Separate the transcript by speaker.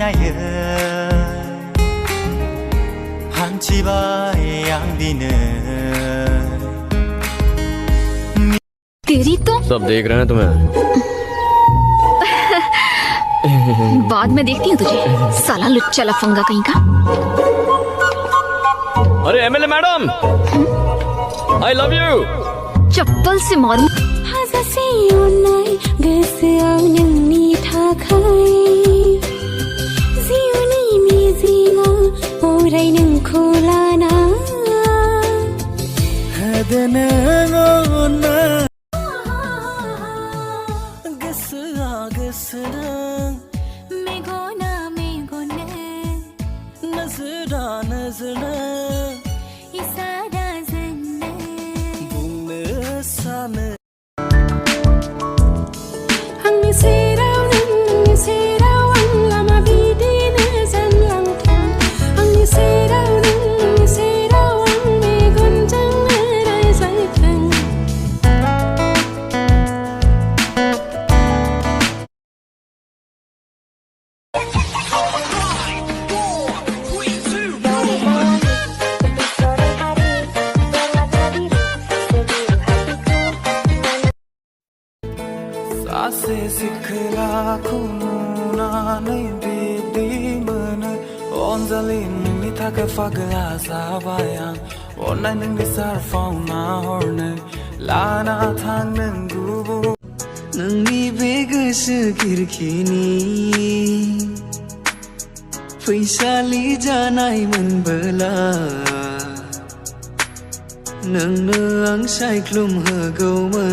Speaker 1: 나여 한치바의 양비는
Speaker 2: तेरी तो
Speaker 3: सब देख रहे हैं तुम्हें।
Speaker 2: बाद में देखती हूँ तुझे, साला लुच्चा लफंगा कहीं का।
Speaker 3: अरे MLA madam, I love you.
Speaker 2: चप्पल से मारूं।
Speaker 1: सासे सिखला खुना नहीं बिदि मोनो अनजालि नोंनि थाखाय फागला जाबाय आं अननाय नोंनि सारफाव नाहरनो लाना थां नों गुबुन नोंनि बे गोसो खिरखिनि फैसालि जानाय मोनबोला नोंनो आं सायख्लुम होगौमोन।